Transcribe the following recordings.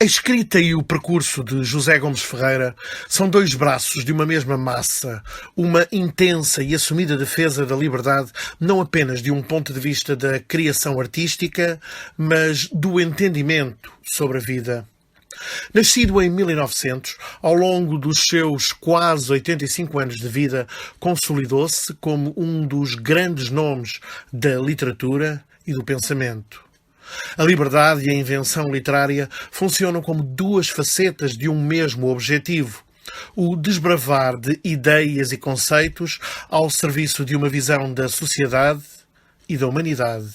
A escrita e o percurso de José Gomes Ferreira são dois braços de uma mesma massa, uma intensa e assumida defesa da liberdade, não apenas de um ponto de vista da criação artística, mas do entendimento sobre a vida. Nascido em 1900, ao longo dos seus quase 85 anos de vida, consolidou-se como um dos grandes nomes da literatura e do pensamento. A liberdade e a invenção literária funcionam como duas facetas de um mesmo objetivo: o desbravar de ideias e conceitos ao serviço de uma visão da sociedade e da humanidade.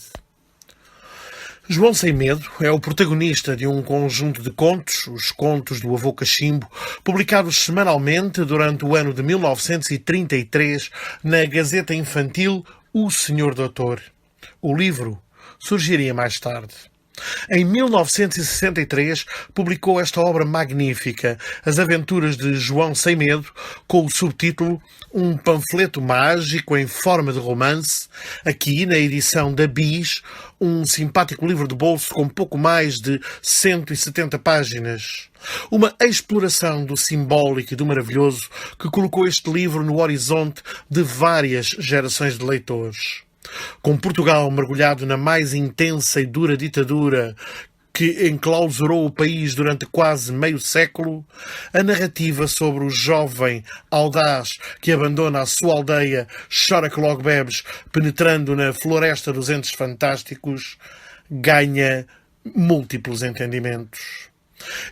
João Sem Medo é o protagonista de um conjunto de contos, os Contos do Avô Cachimbo, publicados semanalmente durante o ano de 1933 na Gazeta Infantil O Senhor Doutor. O livro surgiria mais tarde. Em 1963, publicou esta obra magnífica, As Aventuras de João Sem Medo, com o subtítulo Um Panfleto Mágico em Forma de Romance, aqui na edição da Bis, um simpático livro de bolso com pouco mais de 170 páginas. Uma exploração do simbólico e do maravilhoso que colocou este livro no horizonte de várias gerações de leitores. Com Portugal mergulhado na mais intensa e dura ditadura que enclausurou o país durante quase meio século, a narrativa sobre o jovem audaz que abandona a sua aldeia, chora que logo bebes, penetrando na floresta dos entes fantásticos, ganha múltiplos entendimentos.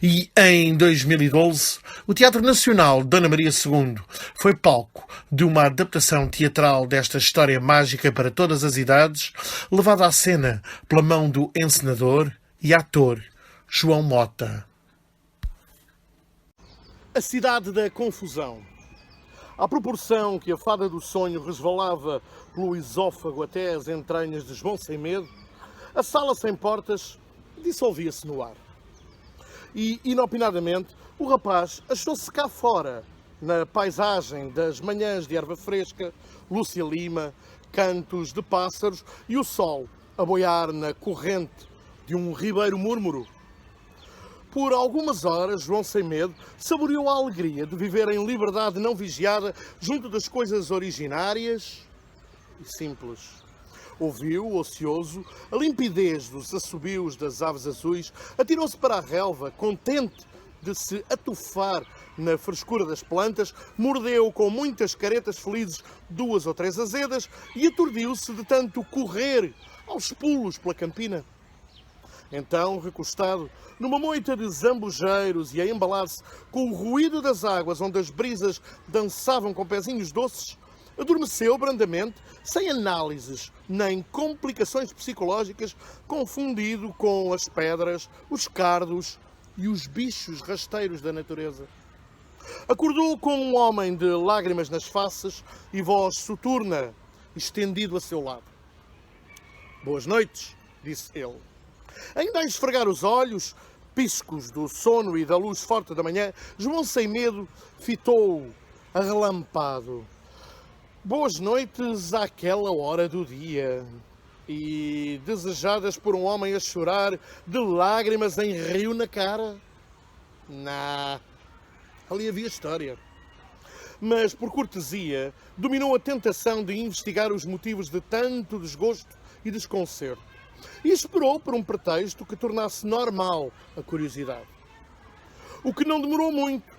E em 2012, o Teatro Nacional Dona Maria II foi palco de uma adaptação teatral desta história mágica para todas as idades, levada à cena pela mão do encenador e ator João Mota. A cidade da confusão. À proporção que a fada do sonho resvalava pelo esófago até as entranhas de João Sem Medo, a sala sem portas dissolvia-se no ar. E, inopinadamente, o rapaz achou-se cá fora, na paisagem das manhãs de erva fresca, Lúcia Lima, cantos de pássaros e o sol a boiar na corrente de um ribeiro múrmuro. Por algumas horas, João Sem Medo saboreou a alegria de viver em liberdade não vigiada junto das coisas originárias e simples. Ouviu, ocioso, a limpidez dos assobios das aves azuis, atirou-se para a relva, contente de se atufar na frescura das plantas, mordeu com muitas caretas felizes 2 ou 3 azedas e aturdiu-se de tanto correr aos pulos pela campina. Então, recostado numa moita de zambujeiros e a embalar-se com o ruído das águas onde as brisas dançavam com pezinhos doces, adormeceu brandamente, sem análises nem complicações psicológicas, confundido com as pedras, os cardos e os bichos rasteiros da natureza. Acordou com um homem de lágrimas nas faces e voz soturna, estendido a seu lado. "Boas noites", disse ele. Ainda a esfregar os olhos, piscos do sono e da luz forte da manhã, João Sem Medo fitou arrelampado. Boas noites àquela hora do dia, e desejadas por um homem a chorar de lágrimas em rio na cara? Ali havia história. Mas, por cortesia, dominou a tentação de investigar os motivos de tanto desgosto e desconcerto, e esperou por um pretexto que tornasse normal a curiosidade. O que não demorou muito,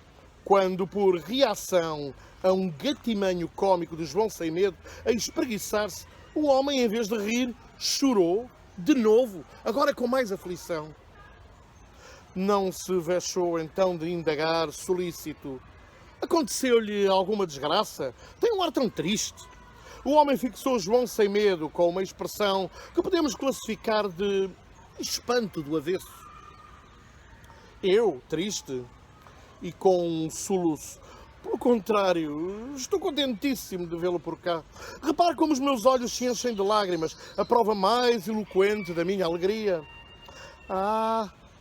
quando, por reação a um gatimanho cómico de João Sem Medo a espreguiçar-se, o homem, em vez de rir, chorou de novo, agora com mais aflição. Não se vexou então de indagar solícito: aconteceu-lhe alguma desgraça? Tem um ar tão triste. O homem fixou João Sem Medo com uma expressão que podemos classificar de espanto do avesso. Eu, triste? E com um soluço: pelo contrário, estou contentíssimo de vê-lo por cá. Repare como os meus olhos se enchem de lágrimas, a prova mais eloquente da minha alegria.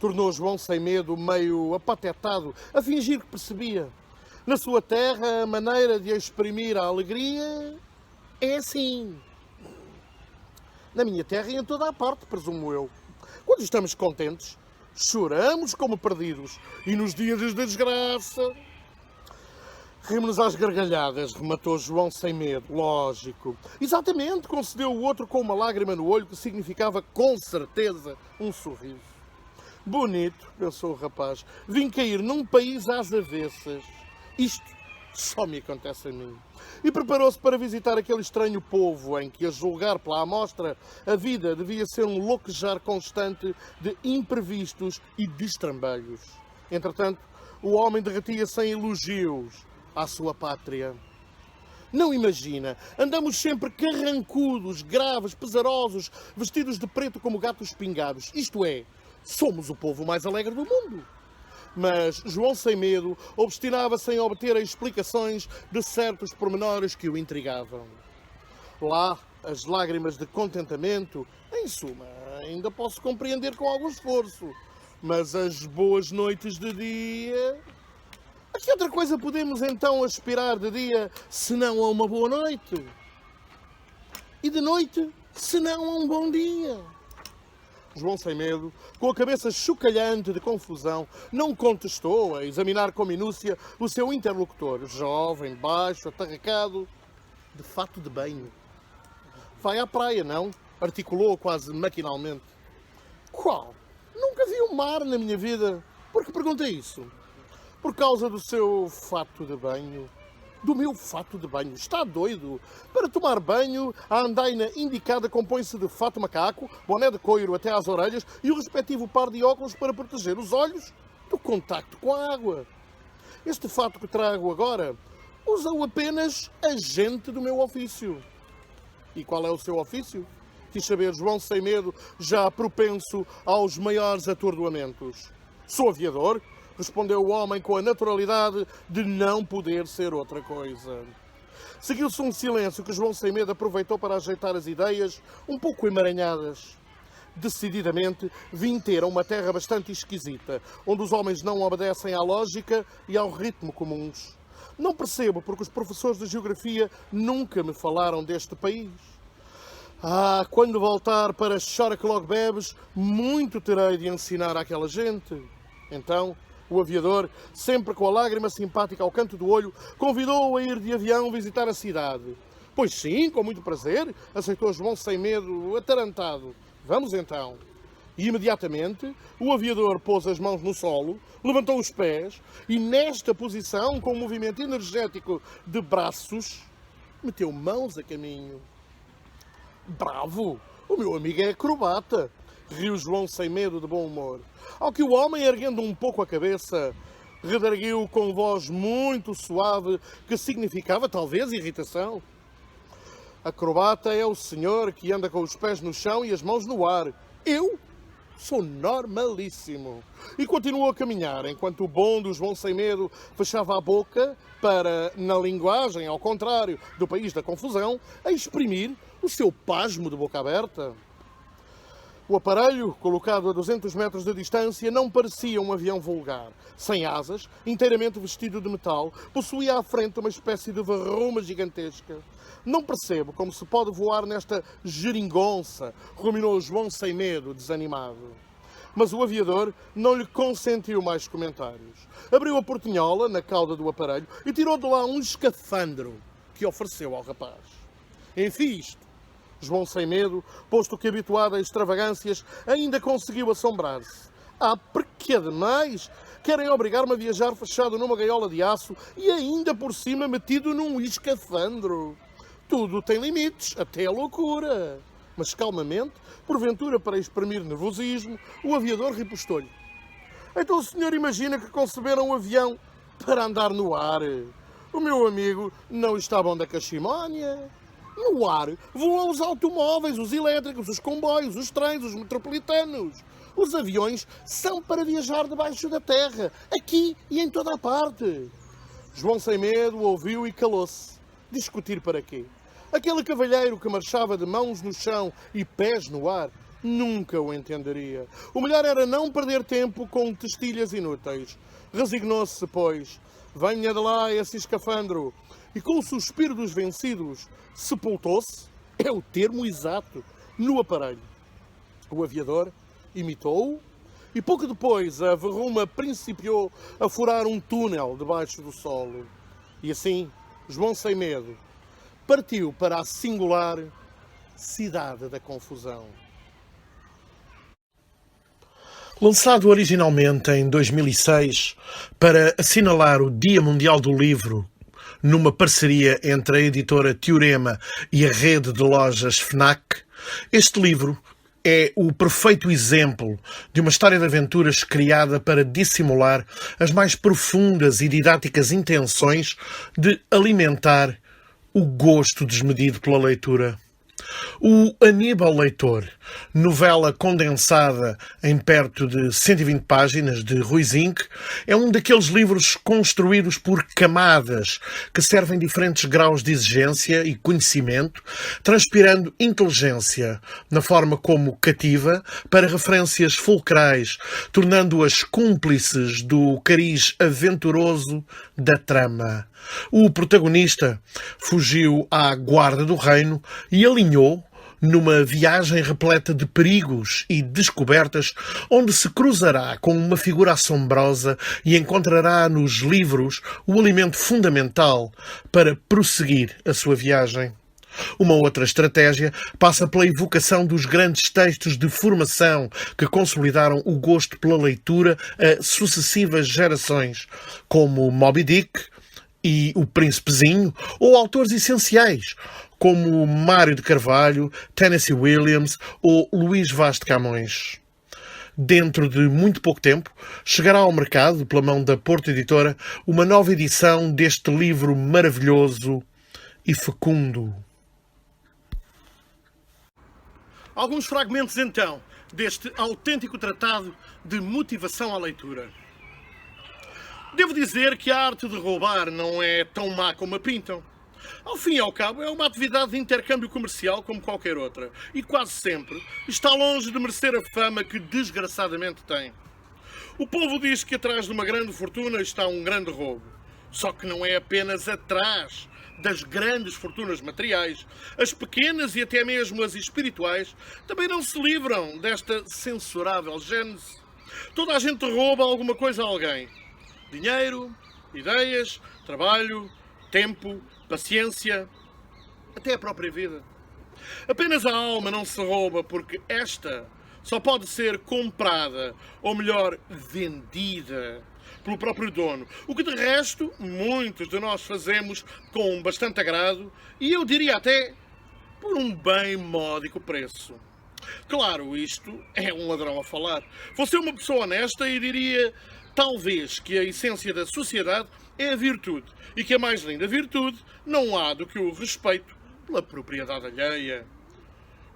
Tornou João Sem Medo meio apatetado, a fingir que percebia. Na sua terra, a maneira de exprimir a alegria é assim. Na minha terra e em toda a parte, presumo eu. Quando estamos contentes, choramos como perdidos. E nos dias de desgraça... Rimos-nos às gargalhadas, rematou João sem medo, lógico. Exatamente, concedeu o outro com uma lágrima no olho que significava, com certeza, um sorriso. Bonito, pensou o rapaz, vim cair num país às avessas. Isto só me acontece a mim. E preparou-se para visitar aquele estranho povo em que, a julgar pela amostra, a vida devia ser um louquejar constante de imprevistos e destrambelhos. Entretanto, o homem derretia-se em elogios à sua pátria. Não imagina, andamos sempre carrancudos, graves, pesarosos, vestidos de preto como gatos pingados. Isto é, somos o povo mais alegre do mundo. Mas João sem medo obstinava-se em obter explicações de certos pormenores que o intrigavam. Lá, as lágrimas de contentamento, em suma, ainda posso compreender com algum esforço. Mas as boas noites de dia... A que outra coisa podemos então aspirar de dia, senão a uma boa noite? E de noite, senão a um bom dia? João sem medo, com a cabeça chocalhante de confusão, não contestou a examinar com minúcia o seu interlocutor, jovem, baixo, atarracado, de fato de banho. Vai à praia, não? Articulou quase maquinalmente. Qual? Nunca vi o mar na minha vida. Por que pergunta isso? Por causa do seu fato de banho. Do meu fato de banho. Está doido? Para tomar banho, a andaina indicada compõe-se de fato macaco, boné de couro até às orelhas e o respectivo par de óculos para proteger os olhos do contacto com a água. Este fato que trago agora, usa-o apenas a gente do meu ofício. E qual é o seu ofício? Quis saber João sem medo, já propenso aos maiores atordoamentos. Sou aviador, respondeu o homem com a naturalidade de não poder ser outra coisa. Seguiu-se um silêncio que João sem medo aproveitou para ajeitar as ideias, um pouco emaranhadas. Decididamente, vim ter a uma terra bastante esquisita, onde os homens não obedecem à lógica e ao ritmo comuns. Não percebo porque os professores de geografia nunca me falaram deste país. Ah, quando voltar para Chora que logo bebes, muito terei de ensinar àquela gente. Então, o aviador, sempre com a lágrima simpática ao canto do olho, convidou-o a ir de avião visitar a cidade. Pois sim, com muito prazer, aceitou João sem medo, atarantado. Vamos então. E imediatamente o aviador pôs as mãos no solo, levantou os pés e, nesta posição, com um movimento energético de braços, meteu mãos a caminho. Bravo! O meu amigo é acrobata! Riu João sem medo, de bom humor. Ao que o homem, erguendo um pouco a cabeça, redarguiu com voz muito suave, que significava talvez irritação. Acrobata é o senhor que anda com os pés no chão e as mãos no ar. Eu sou normalíssimo. E continuou a caminhar, enquanto o bom do João sem medo fechava a boca para, na linguagem, ao contrário do país da confusão, a exprimir o seu pasmo de boca aberta. O aparelho, colocado a 200 metros de distância, não parecia um avião vulgar. Sem asas, inteiramente vestido de metal, possuía à frente uma espécie de varruma gigantesca. Não percebo como se pode voar nesta geringonça, ruminou João sem medo, desanimado. Mas o aviador não lhe consentiu mais comentários. Abriu a portinhola na cauda do aparelho e tirou de lá um escafandro que ofereceu ao rapaz. Enfim isto. João sem medo, posto que habituado a extravagâncias, ainda conseguiu assombrar-se. Ah, por que demais? Querem obrigar-me a viajar fechado numa gaiola de aço e ainda por cima metido num escafandro. Tudo tem limites, até a loucura. Mas calmamente, porventura para exprimir nervosismo, o aviador ripostou-lhe. Então o senhor imagina que conceberam um avião para andar no ar? O meu amigo não está bom da cachimónia. No ar voam os automóveis, os elétricos, os comboios, os trens, os metropolitanos. Os aviões são para viajar debaixo da terra, aqui e em toda a parte. João sem medo ouviu e calou-se. Discutir para quê? Aquele cavalheiro que marchava de mãos no chão e pés no ar nunca o entenderia. O melhor era não perder tempo com testilhas inúteis. Resignou-se, pois. Venha de lá esse escafandro. E com o suspiro dos vencidos, sepultou-se, é o termo exato, no aparelho. O aviador imitou-o E pouco depois a verruma principiou a furar um túnel debaixo do solo. E assim, João Sem Medo partiu para a singular Cidade da Confusão. Lançado originalmente em 2006 para assinalar o Dia Mundial do Livro, numa parceria entre a editora Teorema e a rede de lojas FNAC, este livro é o perfeito exemplo de uma história de aventuras criada para dissimular as mais profundas e didáticas intenções de alimentar o gosto desmedido pela leitura. O Aníbal Leitor, novela condensada em perto de 120 páginas de Rui Zinck, é um daqueles livros construídos por camadas que servem diferentes graus de exigência e conhecimento, transpirando inteligência na forma como cativa para referências fulcrais, tornando-as cúmplices do cariz aventuroso da trama. O protagonista fugiu à guarda do reino e alinhou numa viagem repleta de perigos e descobertas, onde se cruzará com uma figura assombrosa e encontrará nos livros o alimento fundamental para prosseguir a sua viagem. Uma outra estratégia passa pela evocação dos grandes textos de formação que consolidaram o gosto pela leitura a sucessivas gerações, como Moby Dick e O Príncipezinho, ou autores essenciais, como Mário de Carvalho, Tennessee Williams ou Luís Vaz de Camões. Dentro de muito pouco tempo, chegará ao mercado, pela mão da Porto Editora, uma nova edição deste livro maravilhoso e fecundo. Alguns fragmentos, então, deste autêntico tratado de motivação à leitura. Devo dizer que a arte de roubar não é tão má como a pintam. Ao fim e ao cabo, é uma atividade de intercâmbio comercial como qualquer outra. E quase sempre está longe de merecer a fama que desgraçadamente tem. O povo diz que atrás de uma grande fortuna está um grande roubo. Só que não é apenas atrás das grandes fortunas materiais. As pequenas e até mesmo as espirituais também não se livram desta censurável gênese. Toda a gente rouba alguma coisa a alguém. Dinheiro, ideias, trabalho, tempo, paciência, até a própria vida. Apenas a alma não se rouba porque esta só pode ser comprada, ou melhor, vendida, pelo próprio dono. O que de resto, muitos de nós fazemos com bastante agrado e eu diria até por um bem módico preço. Claro, isto é um ladrão a falar. Vou ser uma pessoa honesta e diria talvez que a essência da sociedade é a virtude e que a mais linda virtude não há do que o respeito pela propriedade alheia.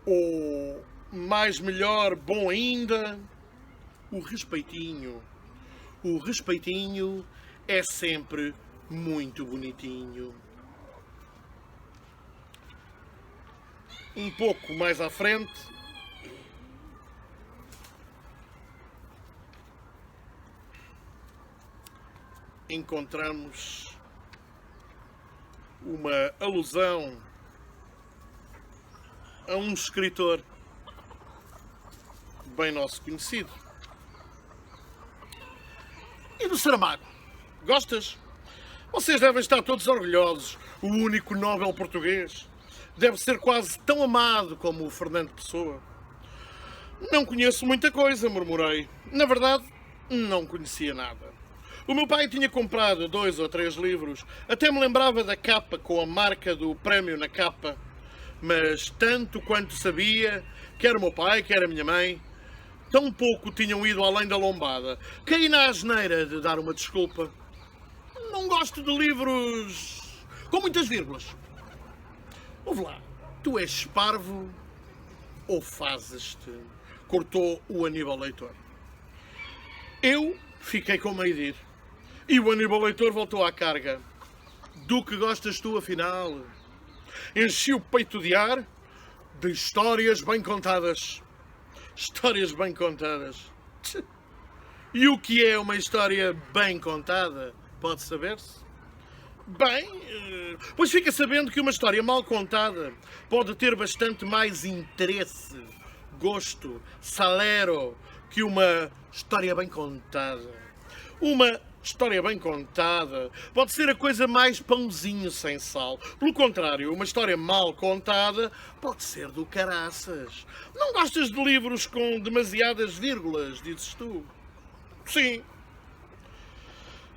Ou, mais melhor, bom ainda, o respeitinho. O respeitinho é sempre muito bonitinho. Um pouco mais à frente, encontramos uma alusão a um escritor bem nosso conhecido. E do Saramago? Gostas? Vocês devem estar todos orgulhosos. O único Nobel português. Deve ser quase tão amado como o Fernando Pessoa. Não conheço muita coisa, murmurei. Na verdade, não conhecia nada. O meu pai tinha comprado 2 ou 3 livros, até me lembrava da capa com a marca do prémio na capa, mas tanto quanto sabia, quer o meu pai, quer a minha mãe, tão pouco tinham ido além da lombada. Caí na asneira de dar uma desculpa. Não gosto de livros com muitas vírgulas. Ouve lá, tu és parvo ou fazes-te? Cortou o Aníbal Leitor. Eu fiquei com meio de ir. E o Aníbal Leitor voltou à carga. Do que gostas tu, afinal? Enchi o peito de ar de histórias bem contadas. Histórias bem contadas. E o que é uma história bem contada? Pode saber-se? Bem, pois fica sabendo que uma história mal contada pode ter bastante mais interesse, gosto, salero, que uma história bem contada, uma história bem contada pode ser a coisa mais pãozinho sem sal. Pelo contrário, uma história mal contada pode ser do caraças. Não gostas de livros com demasiadas vírgulas, dizes tu? Sim.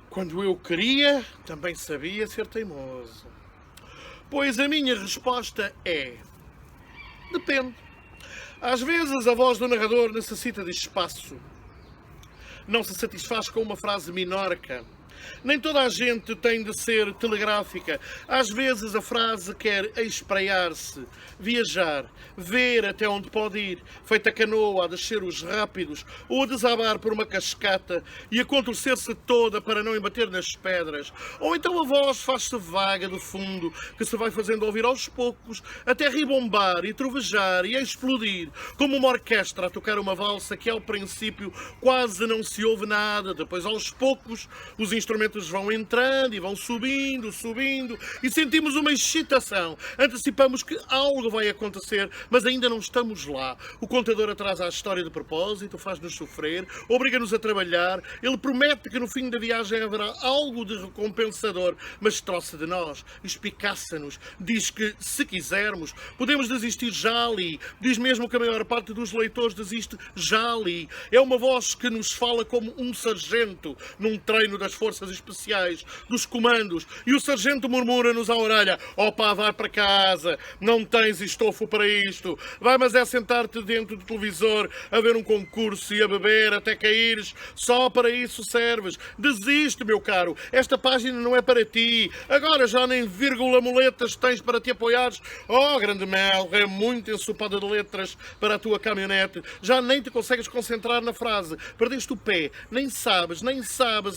Quando eu queria, também sabia ser teimoso. Pois a minha resposta é: depende. Às vezes a voz do narrador necessita de espaço. Não se satisfaz com uma frase minorca. Nem toda a gente tem de ser telegráfica. Às vezes a frase quer espraiar-se, viajar, ver até onde pode ir, feita canoa a descer os rápidos ou a desabar por uma cascata e a contorcer-se toda para não embater nas pedras. Ou então a voz faz-se vaga do fundo, que se vai fazendo ouvir aos poucos, até ribombar e trovejar e explodir, como uma orquestra a tocar uma valsa que ao princípio quase não se ouve nada. Depois aos poucos os instrumentos vão entrando e vão subindo, subindo, e sentimos uma excitação. Antecipamos que algo vai acontecer, mas ainda não estamos lá. O contador atrasa a história de propósito, faz-nos sofrer, obriga-nos a trabalhar. Ele promete que no fim da viagem haverá algo de recompensador, mas troça de nós, espicaça-nos, diz que, se quisermos, podemos desistir já ali. Diz mesmo que a maior parte dos leitores desiste já ali. É uma voz que nos fala como um sargento num treino das forças especiais, dos comandos, e o sargento murmura-nos à orelha: opa, vai para casa, não tens estofo para isto, vai mas é sentar-te dentro do televisor a ver um concurso e a beber até caíres, só para isso serves, desiste meu caro, esta página não é para ti, agora já nem vírgula muletas tens para te apoiares, oh grande mel, é muito ensopada de letras para a tua caminhonete, já nem te consegues concentrar na frase, perdeste o pé, nem sabes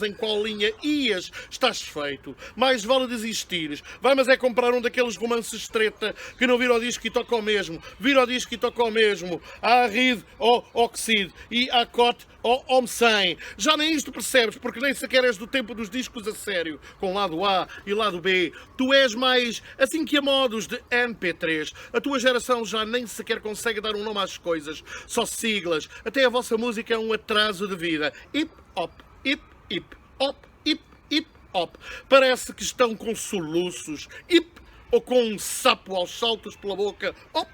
em qual linha ias, estás feito. Mais vale desistires. Vai, mas é comprar um daqueles romances treta que não vira ao disco e toca ao mesmo. Vira ao disco e toca ao mesmo. Há Ride ou Oxide e há Cote ou Home 100. Já nem isto percebes, porque nem sequer és do tempo dos discos a sério, com lado A e lado B. Tu és mais assim que a modos de MP3. A tua geração já nem sequer consegue dar um nome às coisas. Só siglas. Até a vossa música é um atraso de vida. Hip hop, hip hip hop, hip hip hop. Parece que estão com soluços. Hip ou com um sapo aos saltos pela boca. Hop!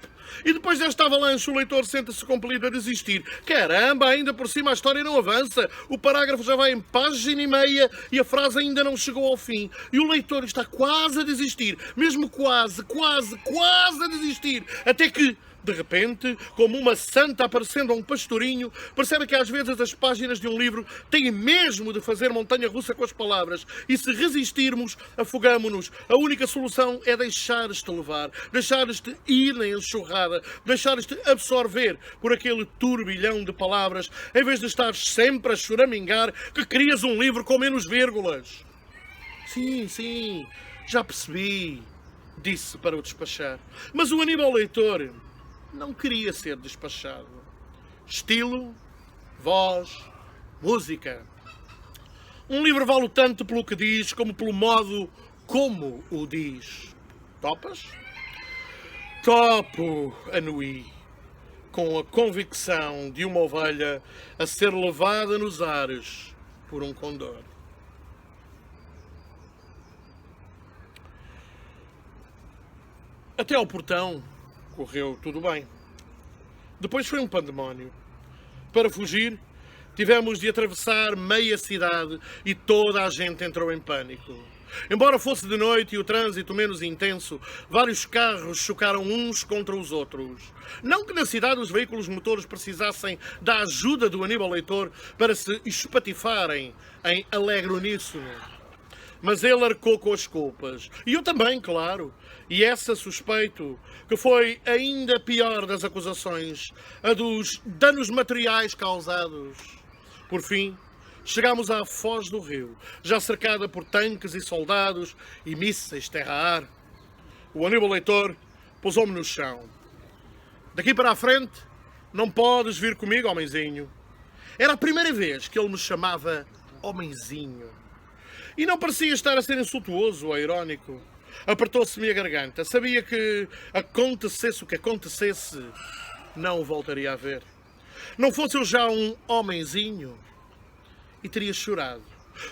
E depois desta avalanche o leitor sente-se compelido a desistir. Caramba, ainda por cima a história não avança. O parágrafo já vai em página e meia e a frase ainda não chegou ao fim. E o leitor está quase a desistir. Mesmo quase a desistir. Até que, de repente, como uma santa aparecendo a um pastorinho, percebe que às vezes as páginas de um livro têm mesmo de fazer montanha-russa com as palavras. E se resistirmos, afogamo-nos. A única solução é deixares-te levar, deixares-te ir na enxurrada, deixares-te absorver por aquele turbilhão de palavras, em vez de estar sempre a choramingar que querias um livro com menos vírgulas. Sim, já percebi, disse para o despachar. Mas o Aníbal Leitor não queria ser despachado. Estilo, voz, música. Um livro vale tanto pelo que diz como pelo modo como o diz. Topas? Topo, Anuí, com a convicção de uma ovelha a ser levada nos ares por um condor. Até ao portão correu tudo bem. Depois foi um pandemónio. Para fugir, tivemos de atravessar meia cidade e toda a gente entrou em pânico. Embora fosse de noite e o trânsito menos intenso, vários carros chocaram uns contra os outros. Não que na cidade os veículos motores precisassem da ajuda do Aníbal Leitor para se espatifarem em alegre uníssono. Mas ele arcou com as culpas. E eu também, claro. E essa suspeito, que foi ainda pior das acusações, a dos danos materiais causados. Por fim, chegámos à Foz do Rio, já cercada por tanques e soldados e mísseis terra-ar. O Aníbal Leitor pousou-me no chão. Daqui para a frente, não podes vir comigo, homenzinho. Era a primeira vez que ele me chamava homenzinho. E não parecia estar a ser insultuoso ou irónico. Apertou-se-me a garganta. Sabia que acontecesse o que acontecesse, não o voltaria a ver. Não fosse eu já um homenzinho e teria chorado.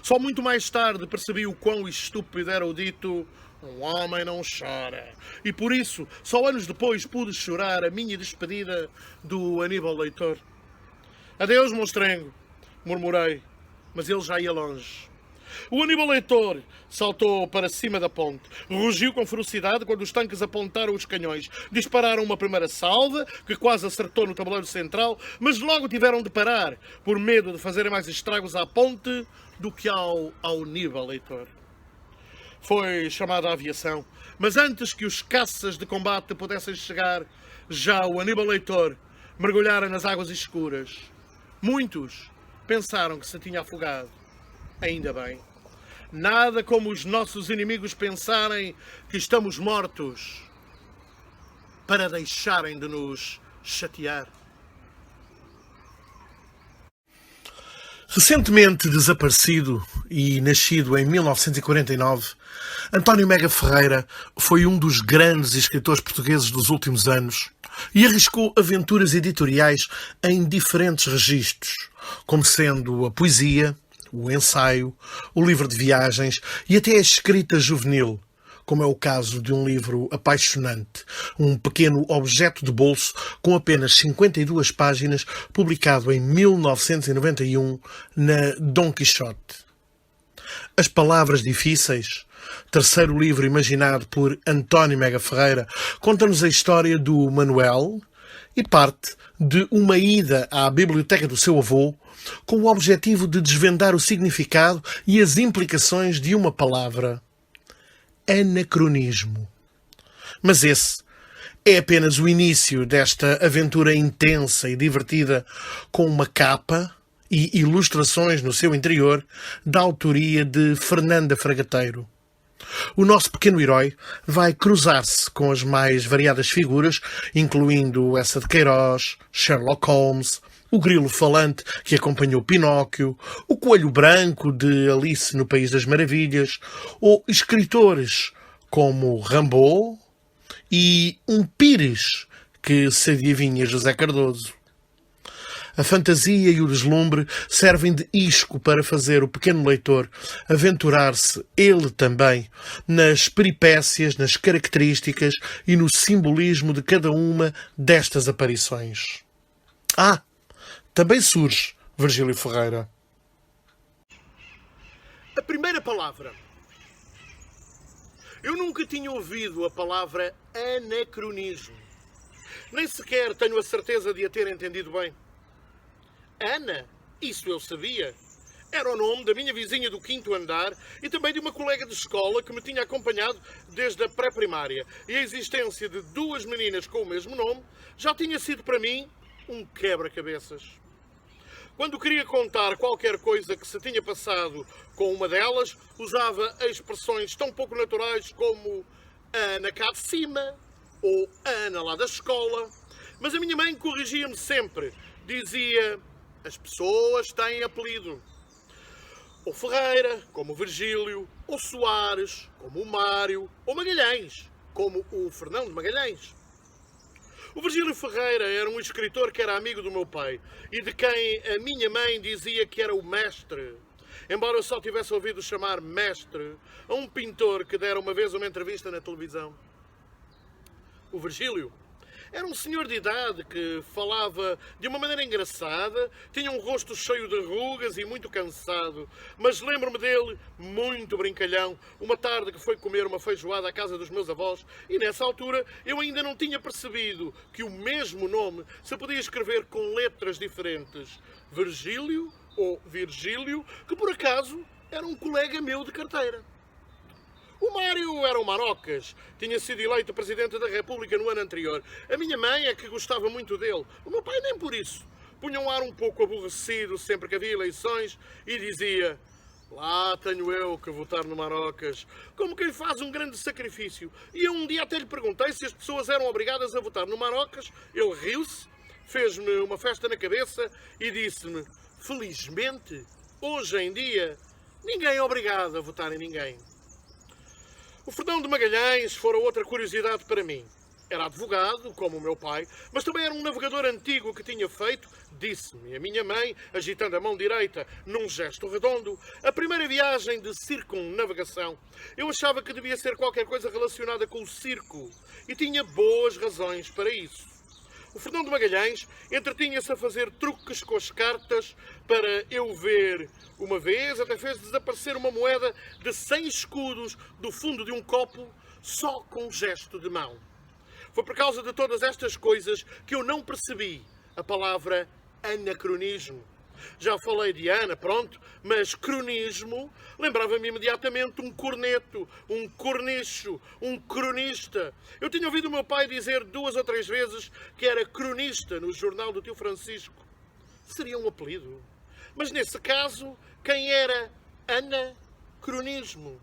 Só muito mais tarde percebi o quão estúpido era o dito "um homem não chora". E por isso, só anos depois, pude chorar a minha despedida do Aníbal Lector. "Adeus, monstrengo", murmurei, mas ele já ia longe. O Aníbal Lector saltou para cima da ponte. Rugiu com ferocidade quando os tanques apontaram os canhões. Dispararam uma primeira salva, que quase acertou no tabuleiro central, mas logo tiveram de parar, por medo de fazerem mais estragos à ponte do que ao Aníbal Lector. Foi chamada a aviação, mas antes que os caças de combate pudessem chegar, já o Aníbal Lector mergulhara nas águas escuras. Muitos pensaram que se tinha afogado. Ainda bem. Nada como os nossos inimigos pensarem que estamos mortos para deixarem de nos chatear. Recentemente desaparecido e nascido em 1949, António Mega Ferreira foi um dos grandes escritores portugueses dos últimos anos e arriscou aventuras editoriais em diferentes registros, como sendo a poesia, o ensaio, o livro de viagens e até a escrita juvenil, como é o caso de um livro apaixonante, um pequeno objeto de bolso com apenas 52 páginas, publicado em 1991 na Dom Quixote. As Palavras Difíceis, terceiro livro imaginado por António Mega Ferreira, conta-nos a história do Manuel e parte de uma ida à biblioteca do seu avô com o objetivo de desvendar o significado e as implicações de uma palavra: anacronismo. Mas esse é apenas o início desta aventura intensa e divertida, com uma capa e ilustrações no seu interior da autoria de Fernanda Fragateiro. O nosso pequeno herói vai cruzar-se com as mais variadas figuras, incluindo essa de Queiroz, Sherlock Holmes, o grilo falante que acompanhou Pinóquio, o coelho branco de Alice no País das Maravilhas, ou escritores como Rimbaud e um Pires que se adivinha José Cardoso. A fantasia e o deslumbre servem de isco para fazer o pequeno leitor aventurar-se, ele também, nas peripécias, nas características e no simbolismo de cada uma destas aparições. Também surge Virgílio Ferreira. A primeira palavra. Eu nunca tinha ouvido a palavra anacronismo. Nem sequer tenho a certeza de a ter entendido bem. Ana, isso eu sabia. Era o nome da minha vizinha do 5º andar e também de uma colega de escola que me tinha acompanhado desde a pré-primária. E a existência de duas meninas com o mesmo nome já tinha sido para mim um quebra-cabeças. Quando queria contar qualquer coisa que se tinha passado com uma delas, usava expressões tão pouco naturais como Ana cá de cima ou Ana lá da escola. Mas a minha mãe corrigia-me sempre. Dizia: as pessoas têm apelido. Ou Ferreira, como o Virgílio, ou Soares, como o Mário, ou Magalhães, como o Fernão de Magalhães. O Virgílio Ferreira era um escritor que era amigo do meu pai e de quem a minha mãe dizia que era o mestre, embora eu só tivesse ouvido chamar mestre a um pintor que dera uma vez uma entrevista na televisão. O Virgílio era um senhor de idade que falava de uma maneira engraçada, tinha um rosto cheio de rugas e muito cansado, mas lembro-me dele muito brincalhão, uma tarde que foi comer uma feijoada à casa dos meus avós e nessa altura eu ainda não tinha percebido que o mesmo nome se podia escrever com letras diferentes. Virgílio ou Virgílio, que por acaso era um colega meu de carteira. O Mário era um marocas, tinha sido eleito Presidente da República no ano anterior. A minha mãe é que gostava muito dele, o meu pai nem por isso. Punha um ar um pouco aborrecido sempre que havia eleições e dizia: lá tenho eu que votar no Marocas, como quem faz um grande sacrifício. E eu um dia até lhe perguntei se as pessoas eram obrigadas a votar no Marocas. Ele riu-se, fez-me uma festa na cabeça e disse-me: felizmente, hoje em dia, ninguém é obrigado a votar em ninguém. O Fernão de Magalhães fora outra curiosidade para mim. Era advogado, como o meu pai, mas também era um navegador antigo que tinha feito, disse-me a minha mãe, agitando a mão direita num gesto redondo, a primeira viagem de circunnavegação. Eu achava que devia ser qualquer coisa relacionada com o circo e tinha boas razões para isso. O Fernão de Magalhães entretinha-se a fazer truques com as cartas para eu ver. Uma vez até fez desaparecer uma moeda de 100 escudos do fundo de um copo só com um gesto de mão. Foi por causa de todas estas coisas que eu não percebi a palavra anacronismo. Já falei de Ana, pronto, mas cronismo lembrava-me imediatamente um corneto, um cornicho, um cronista. Eu tinha ouvido o meu pai dizer 2 ou 3 vezes que era cronista no jornal do tio Francisco. Seria um apelido. Mas nesse caso, quem era anacronismo?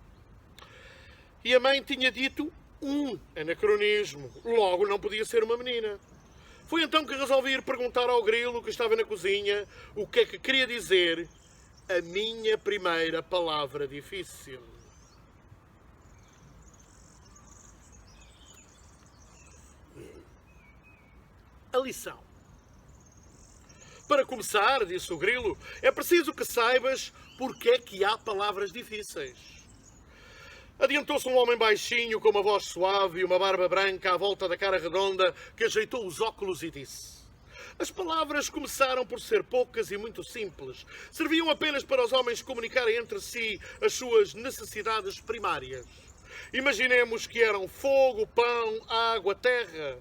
E a mãe tinha dito um anacronismo. Logo não podia ser uma menina. Foi então que resolvi ir perguntar ao grilo que estava na cozinha o que é que queria dizer a minha primeira palavra difícil. A lição. Para começar, disse o grilo, é preciso que saibas porque é que há palavras difíceis. Adiantou-se um homem baixinho, com uma voz suave e uma barba branca à volta da cara redonda, que ajeitou os óculos e disse: as palavras começaram por ser poucas e muito simples. Serviam apenas para os homens comunicarem entre si as suas necessidades primárias. Imaginemos que eram fogo, pão, água, terra.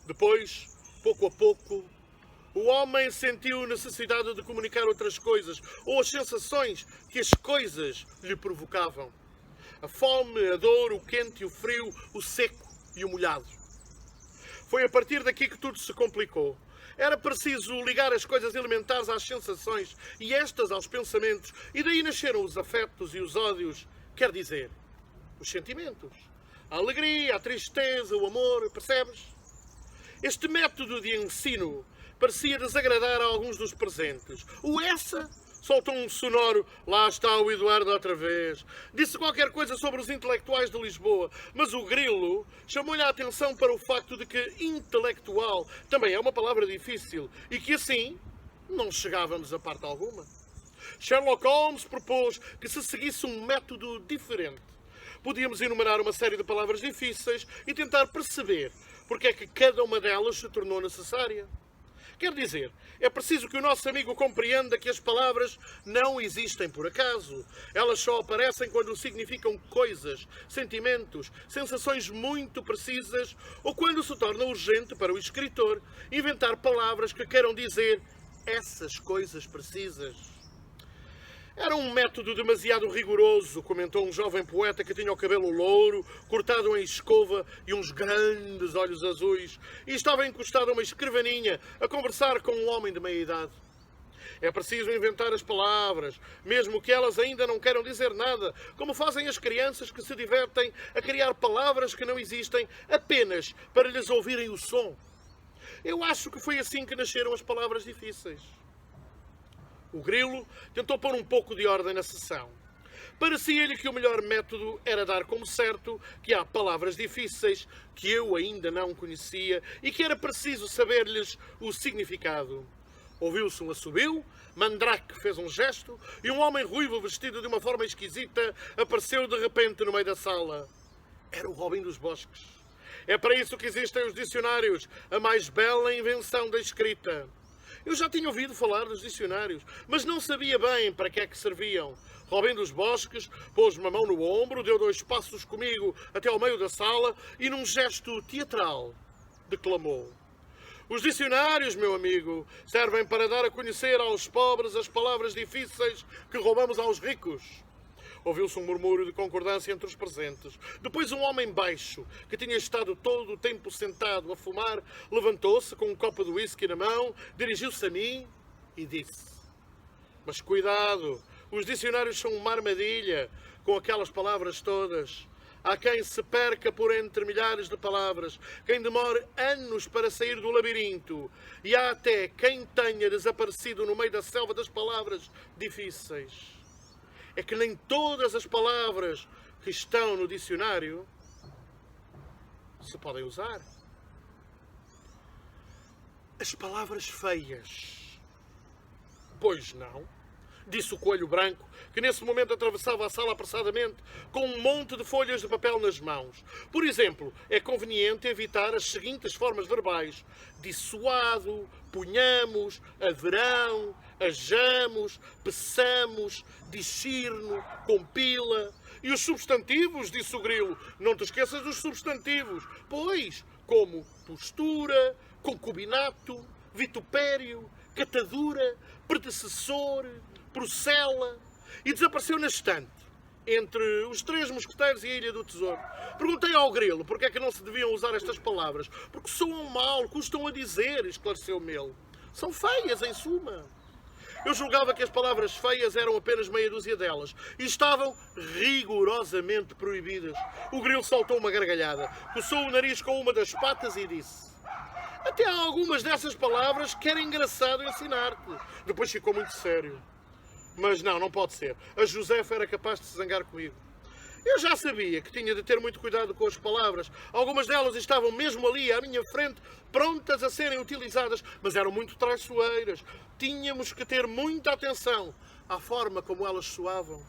Depois, pouco a pouco, o homem sentiu necessidade de comunicar outras coisas, ou as sensações que as coisas lhe provocavam. A fome, a dor, o quente e o frio, o seco e o molhado. Foi a partir daqui que tudo se complicou. Era preciso ligar as coisas elementares às sensações e estas aos pensamentos, e daí nasceram os afetos e os ódios, quer dizer, os sentimentos. A alegria, a tristeza, o amor, percebes? Este método de ensino parecia desagradar a alguns dos presentes. O essa soltou um sonoro, lá está o Eduardo outra vez. Disse qualquer coisa sobre os intelectuais de Lisboa, mas o grilo chamou-lhe a atenção para o facto de que intelectual também é uma palavra difícil e que assim não chegávamos a parte alguma. Sherlock Holmes propôs que se seguisse um método diferente. Podíamos enumerar uma série de palavras difíceis e tentar perceber porque é que cada uma delas se tornou necessária. Quer dizer, é preciso que o nosso amigo compreenda que as palavras não existem por acaso. Elas só aparecem quando significam coisas, sentimentos, sensações muito precisas ou quando se torna urgente para o escritor inventar palavras que queiram dizer essas coisas precisas. Era um método demasiado rigoroso, comentou um jovem poeta que tinha o cabelo louro, cortado em escova e uns grandes olhos azuis, e estava encostado a uma escrivaninha a conversar com um homem de meia-idade. É preciso inventar as palavras, mesmo que elas ainda não queiram dizer nada, como fazem as crianças que se divertem a criar palavras que não existem apenas para lhes ouvirem o som. Eu acho que foi assim que nasceram as palavras difíceis. O grilo tentou pôr um pouco de ordem na sessão. Parecia-lhe que o melhor método era dar como certo que há palavras difíceis que eu ainda não conhecia e que era preciso saber-lhes o significado. Ouviu-se um assobio, Mandrake fez um gesto e um homem ruivo vestido de uma forma esquisita apareceu de repente no meio da sala. Era o Robin dos Bosques. É para isso que existem os dicionários, a mais bela invenção da escrita. Eu já tinha ouvido falar dos dicionários, mas não sabia bem para que é que serviam. Robin dos Bosques pôs-me a mão no ombro, deu 2 passos comigo até ao meio da sala e, num gesto teatral, declamou: os dicionários, meu amigo, servem para dar a conhecer aos pobres as palavras difíceis que roubamos aos ricos. Ouviu-se um murmúrio de concordância entre os presentes. Depois um homem baixo, que tinha estado todo o tempo sentado a fumar, levantou-se com um copo de whisky na mão, dirigiu-se a mim e disse: mas cuidado, os dicionários são uma armadilha com aquelas palavras todas. Há quem se perca por entre milhares de palavras, quem demore anos para sair do labirinto, e há até quem tenha desaparecido no meio da selva das palavras difíceis. É que nem todas as palavras que estão no dicionário se podem usar. as palavras feias. Pois não, disse o Coelho Branco, que nesse momento atravessava a sala apressadamente com um monte de folhas de papel nas mãos. Por exemplo, é conveniente evitar as seguintes formas verbais: dissuado, punhamos, haverão, hajamos, peçamos, discirno, compila. E os substantivos, disse o Grilo, não te esqueças dos substantivos, pois, como postura, concubinato, vitupério, catadura, predecessor, procela, e desapareceu na estante, entre os Três Mosqueteiros e a Ilha do Tesouro. Perguntei ao Grilo porque é que não se deviam usar estas palavras. Porque soam mal, custam a dizer, esclareceu-me ele. São feias, em suma. Eu julgava que as palavras feias eram apenas meia dúzia delas e estavam rigorosamente proibidas. O Grilo soltou uma gargalhada, coçou o nariz com uma das patas e disse: até há algumas dessas palavras que era engraçado ensinar-te. Depois ficou muito sério. Mas não pode ser. A Josefa era capaz de se zangar comigo. Eu já sabia que tinha de ter muito cuidado com as palavras. Algumas delas estavam mesmo ali, à minha frente, prontas a serem utilizadas, mas eram muito traiçoeiras. Tínhamos que ter muita atenção à forma como elas soavam.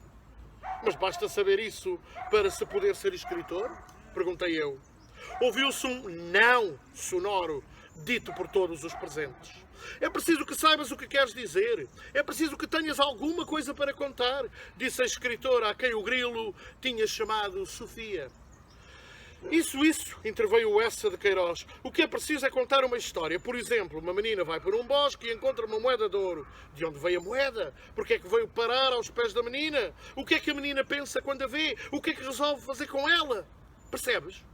Mas basta saber isso para se poder ser escritor? Perguntei eu. Ouviu-se um não sonoro, dito por todos os presentes. É preciso que saibas o que queres dizer. É preciso que tenhas alguma coisa para contar, disse a escritora a quem o Grilo tinha chamado Sofia. Isso, interveio o Essa de Queiroz. O que é preciso é contar uma história. Por exemplo, uma menina vai por um bosque e encontra uma moeda de ouro. De onde veio a moeda? Porque é que veio parar aos pés da menina? O que é que a menina pensa quando a vê? O que é que resolve fazer com ela? Percebes?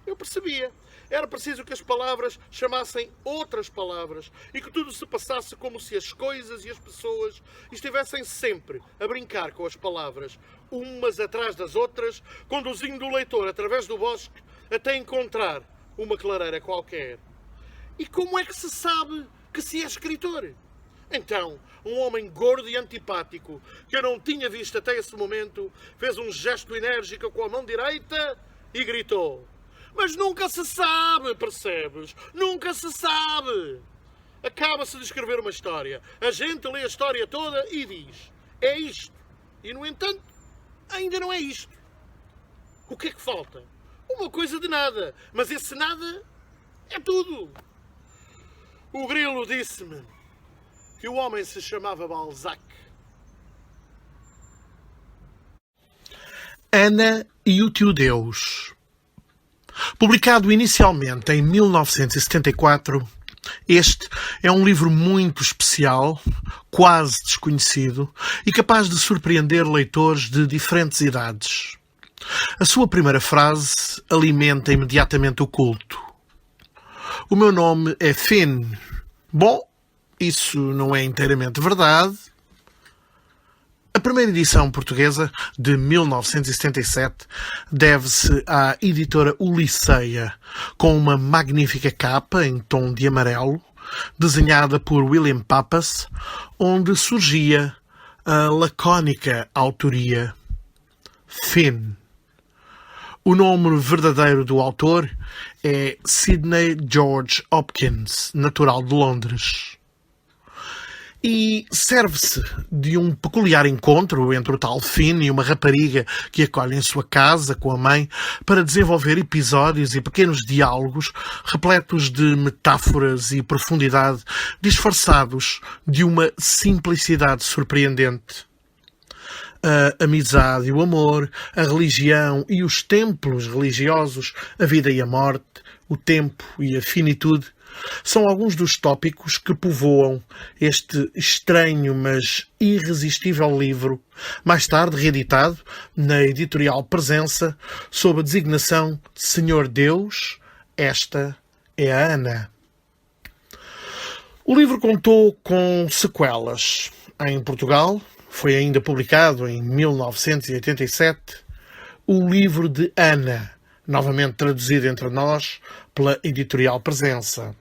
Eu percebia. Era preciso que as palavras chamassem outras palavras e que tudo se passasse como se as coisas e as pessoas estivessem sempre a brincar com as palavras, umas atrás das outras, conduzindo o leitor através do bosque até encontrar uma clareira qualquer. E como é que se sabe que se é escritor? Então, um homem gordo e antipático, que eu não tinha visto até esse momento, fez um gesto enérgico com a mão direita e gritou: mas nunca se sabe, percebes? Nunca se sabe. Acaba-se de escrever uma história. A gente lê a história toda e diz: é isto. E, no entanto, ainda não é isto. O que é que falta? Uma coisa de nada. Mas esse nada é tudo. O Grilo disse-me que o homem se chamava Balzac. Ana e o Tio Deus. Publicado inicialmente em 1974, este é um livro muito especial, quase desconhecido e capaz de surpreender leitores de diferentes idades. A sua primeira frase alimenta imediatamente o culto. O meu nome é Finn. Bom, isso não é inteiramente verdade. A primeira edição portuguesa, de 1977, deve-se à editora Ulisseia, com uma magnífica capa em tom de amarelo, desenhada por William Pappas, onde surgia a lacónica autoria Finn. O nome verdadeiro do autor é Sidney George Hopkins, natural de Londres. E serve-se de um peculiar encontro entre o tal Finn e uma rapariga que acolhe em sua casa com a mãe para desenvolver episódios e pequenos diálogos repletos de metáforas e profundidade, disfarçados de uma simplicidade surpreendente. A amizade e o amor, a religião e os templos religiosos, a vida e a morte, o tempo e a finitude, são alguns dos tópicos que povoam este estranho mas irresistível livro, mais tarde reeditado na editorial Presença, sob a designação de Senhor Deus, esta é a Ana. O livro contou com sequelas. Em Portugal, foi ainda publicado em 1987, o livro de Ana, novamente traduzido entre nós pela editorial Presença.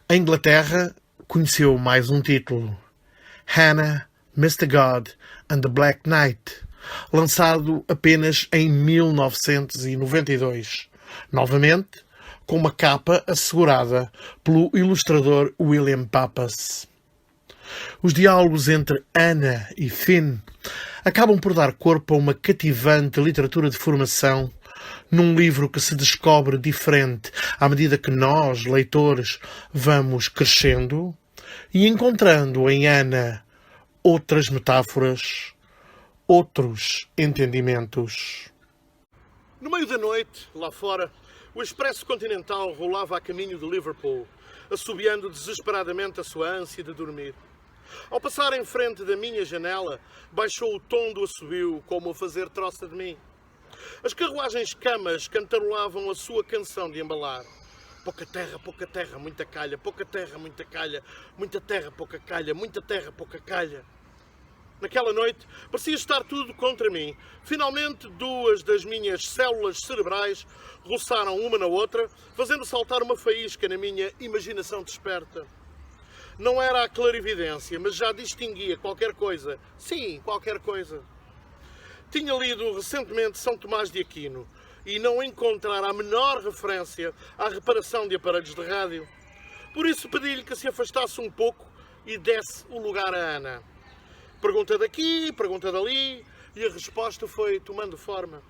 A Inglaterra conheceu mais um título, Hannah, Mr. God and the Black Knight, lançado apenas em 1992, novamente com uma capa assegurada pelo ilustrador William Pappas. Os diálogos entre Anna e Finn acabam por dar corpo a uma cativante literatura de formação num livro que se descobre diferente à medida que nós, leitores, vamos crescendo e encontrando em Anna outras metáforas, outros entendimentos. No meio da noite, lá fora, o Expresso Continental rolava a caminho de Liverpool, assobiando desesperadamente a sua ânsia de dormir. Ao passar em frente da minha janela, baixou o tom do assobio como a fazer troça de mim. As carruagens camas cantarolavam a sua canção de embalar. Pouca terra, muita calha, pouca terra, muita calha, muita terra, pouca calha, muita terra, pouca calha. Naquela noite, parecia estar tudo contra mim. Finalmente, duas das minhas células cerebrais roçaram uma na outra, fazendo saltar uma faísca na minha imaginação desperta. Não era a clarividência, mas já distinguia qualquer coisa. Sim, qualquer coisa. Tinha lido recentemente São Tomás de Aquino e não encontrara a menor referência à reparação de aparelhos de rádio. Por isso pedi-lhe que se afastasse um pouco e desse o lugar a Ana. Pergunta daqui, pergunta dali, e a resposta foi tomando forma.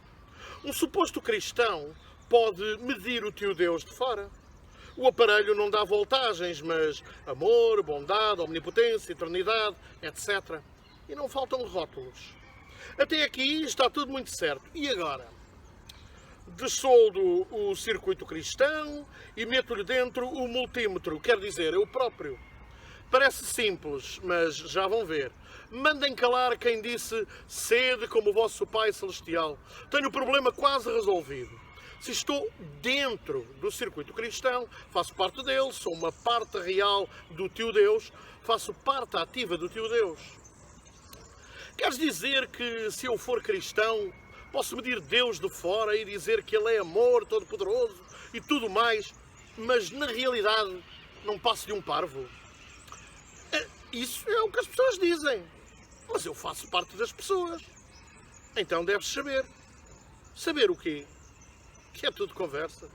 Um suposto cristão pode medir o tio Deus de fora. O aparelho não dá voltagens, mas amor, bondade, omnipotência, eternidade, etc. E não faltam rótulos. Até aqui está tudo muito certo. E agora? Dessoldo o circuito cristão e meto-lhe dentro o multímetro, quer dizer, eu próprio. Parece simples, mas já vão ver. Mandem calar quem disse sede como o vosso Pai Celestial. Tenho o problema quase resolvido. Se estou dentro do circuito cristão, faço parte dele, sou uma parte real do tio Deus, faço parte ativa do tio Deus. Queres dizer que se eu for cristão, posso medir Deus de fora e dizer que Ele é amor, todo-poderoso e tudo mais, mas na realidade não passo de um parvo? Isso é o que as pessoas dizem. Mas eu faço parte das pessoas. Então deves saber. Saber o quê? Que é tudo conversa.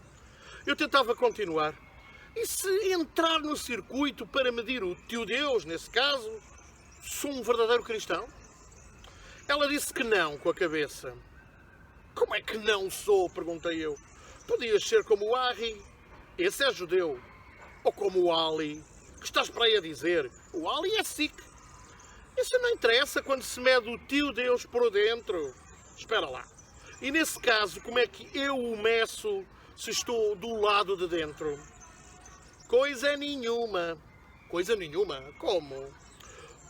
Eu tentava continuar. E se entrar no circuito para medir o tio Deus, nesse caso, sou um verdadeiro cristão? Ela disse que não, com a cabeça. Como é que não sou? Perguntei eu. Podias ser como o Harry. Esse é judeu. Ou como o Ali. Que estás para aí a dizer? O Ali é Sikh. Isso não interessa quando se mede o tio Deus por dentro. Espera lá. E nesse caso, como é que eu o meço se estou do lado de dentro? Coisa nenhuma. Coisa nenhuma? Como?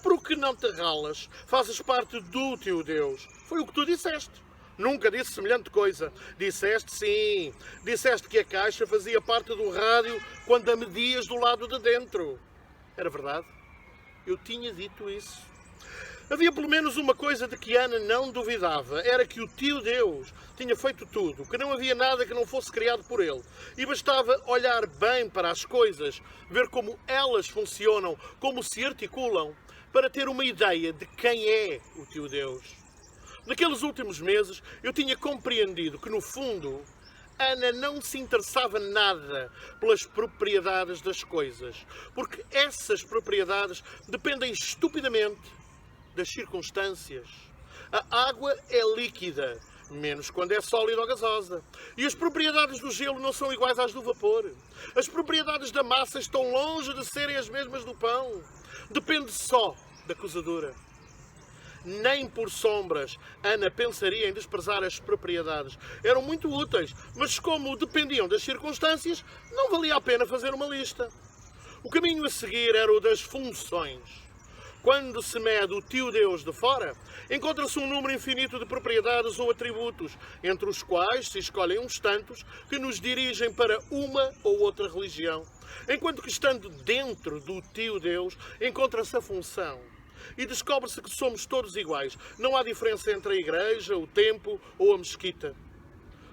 Porque não te ralas? Fazes parte do tio Deus. Foi o que tu disseste. Nunca disse semelhante coisa. Disseste sim. Disseste que a caixa fazia parte do rádio quando a medias do lado de dentro. Era verdade? Eu tinha dito isso. Havia pelo menos uma coisa de que Ana não duvidava. Era que o tio Deus tinha feito tudo. Que não havia nada que não fosse criado por ele. E bastava olhar bem para as coisas, ver como elas funcionam, como se articulam, para ter uma ideia de quem é o tio Deus. Naqueles últimos meses, eu tinha compreendido que, no fundo, Ana não se interessava nada pelas propriedades das coisas, porque essas propriedades dependem estupidamente das circunstâncias. A água é líquida, menos quando é sólida ou gasosa. E as propriedades do gelo não são iguais às do vapor. As propriedades da massa estão longe de serem as mesmas do pão. Depende só da cozedura. Nem por sombras Ana pensaria em desprezar as propriedades. Eram muito úteis, mas como dependiam das circunstâncias, não valia a pena fazer uma lista. O caminho a seguir era o das funções. Quando se mede o tio Deus de fora, encontra-se um número infinito de propriedades ou atributos, entre os quais se escolhem uns tantos que nos dirigem para uma ou outra religião. Enquanto que, estando dentro do tio Deus, encontra-se a função. E descobre-se que somos todos iguais. Não há diferença entre a igreja, o templo ou a mesquita.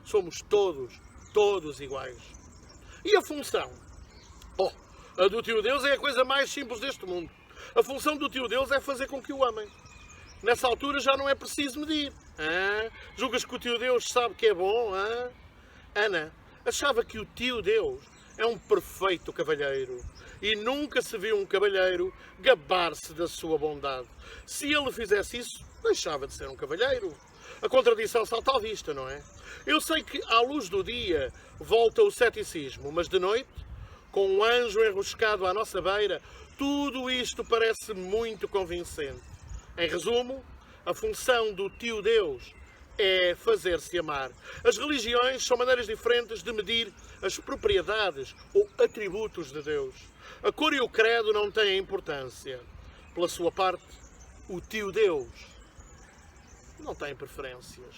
Somos todos iguais. E a função? Oh, a do tio Deus é a coisa mais simples deste mundo. A função do tio Deus é fazer com que o amem. Nessa altura já não é preciso medir. Julgas que o tio Deus sabe que é bom? Ana, achava que o tio Deus é um perfeito cavalheiro e nunca se viu um cavalheiro gabar-se da sua bondade. Se ele fizesse isso, deixava de ser um cavalheiro. A contradição salta à vista, não é? Eu sei que à luz do dia volta o ceticismo, mas de noite, com um anjo enroscado à nossa beira, tudo isto parece muito convincente. Em resumo, a função do tio Deus é fazer-se amar. As religiões são maneiras diferentes de medir as propriedades ou atributos de Deus. A cor e o credo não têm importância. Pela sua parte, o tio Deus não tem preferências.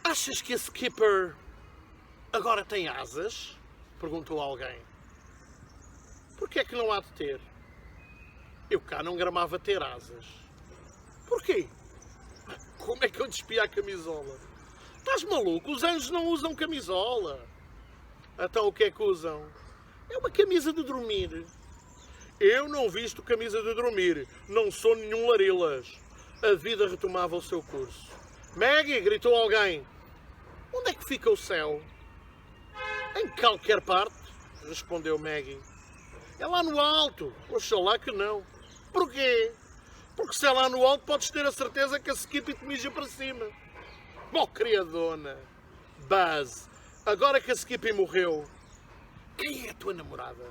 Achas que a Skipper agora tem asas? Perguntou alguém. Por que é que não há de ter? Eu cá não gramava ter asas. Porquê? Como é que eu despia a camisola? Estás maluco? Os anjos não usam camisola. Então o que é que usam? É uma camisa de dormir. Eu não visto camisa de dormir. Não sou nenhum larilas. A vida retomava o seu curso. Maggie, gritou alguém. Onde é que fica o céu? Em qualquer parte, respondeu Maggie. É lá no alto. Oxalá que não. Porquê? Porque se é lá no alto, podes ter a certeza que a Skippy te mija para cima. Oh, criadona. Buzz, agora que a Skippy morreu, quem é a tua namorada?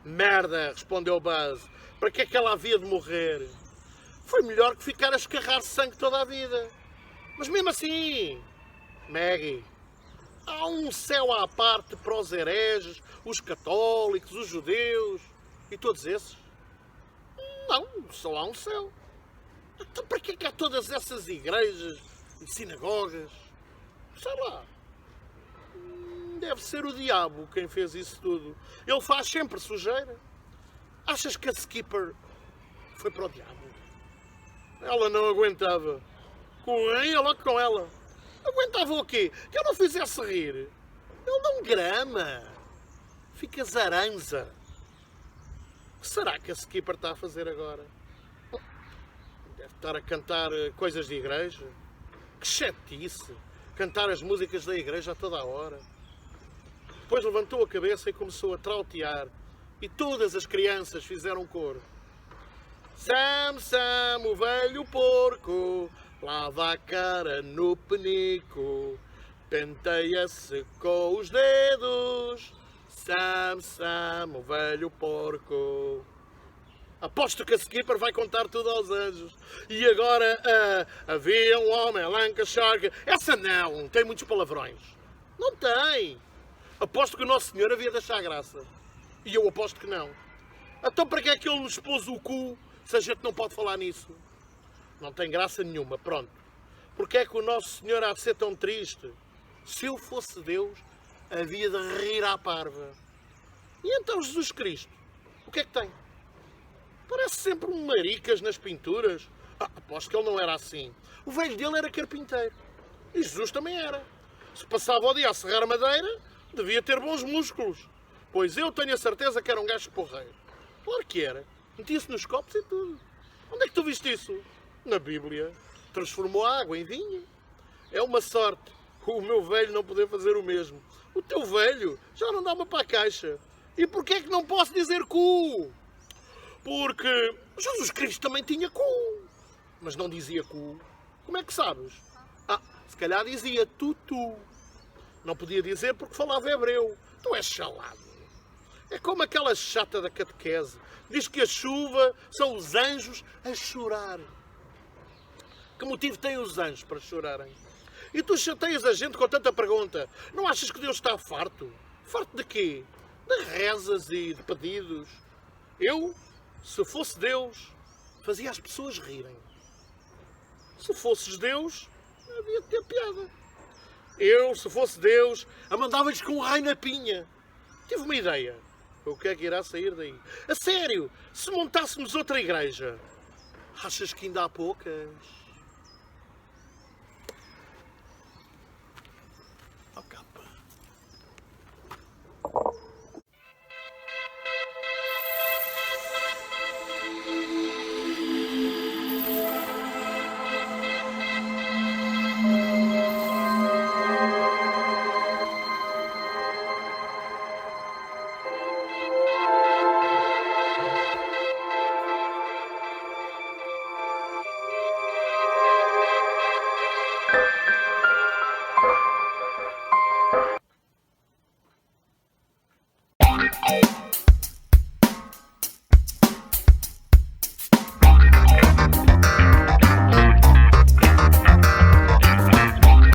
Merda, respondeu Buzz. Para que é que ela havia de morrer? Foi melhor que ficar a escarrar sangue toda a vida. Mas mesmo assim, Maggie, há um céu à parte para os hereges, os católicos, os judeus e todos esses? Não, só há um céu. Então para que é que há todas essas igrejas e sinagogas? Sei lá. Deve ser o diabo quem fez isso tudo. Ele faz sempre sujeira. Achas que a Skipper foi para o diabo? Ela não aguentava. Corria logo com ela. Aguentava o quê? Que eu não fizesse rir. Ele não grama. Fica zaranza. O que será que a Skipper está a fazer agora? Deve estar a cantar coisas de igreja. Que chatice. Cantar as músicas da igreja a toda a hora. Depois levantou a cabeça e começou a trautear. E todas as crianças fizeram coro. Sam, Sam, o velho porco, lava a cara no penico, penteia-se com os dedos. Sam, Sam, o velho porco. Aposto que a Skipper vai contar tudo aos anjos. E agora, havia um homem, Lancashire. Essa não, tem muitos palavrões. Não tem. Aposto que o Nosso Senhor havia de achar graça. E eu aposto que não. Então para que é que ele nos pôs o cu se a gente não pode falar nisso? Não tem graça nenhuma, pronto. Porque é que o Nosso Senhor há de ser tão triste? Se eu fosse Deus, havia de rir à parva. E então Jesus Cristo, o que é que tem? Parece sempre um maricas nas pinturas. Aposto que ele não era assim. O velho dele era carpinteiro. E Jesus também era. Se passava o dia a serrar madeira, devia ter bons músculos. Pois eu tenho a certeza que era um gajo porreiro. Claro que era. Metia-se nos copos e tudo. Onde é que tu viste isso? Na Bíblia. Transformou a água em vinho. É uma sorte o meu velho não poder fazer o mesmo. O teu velho já não dá-me para a caixa. E porquê é que não posso dizer cu? Porque Jesus Cristo também tinha cu. Mas não dizia cu. Como é que sabes? Se calhar dizia tutu. Não podia dizer porque falava hebreu. Tu és chalado. É como aquela chata da catequese. Diz que a chuva são os anjos a chorar. Que motivo têm os anjos para chorarem? E tu chateias a gente com tanta pergunta. Não achas que Deus está farto? Farto de quê? De rezas e de pedidos. Eu, se fosse Deus, fazia as pessoas rirem. Se fosses Deus, havia de ter piada. Eu, se fosse Deus, a mandava-lhes com um raio na pinha. Tive uma ideia. O que é que irá sair daí? A sério, se montássemos outra igreja, achas que ainda há poucas?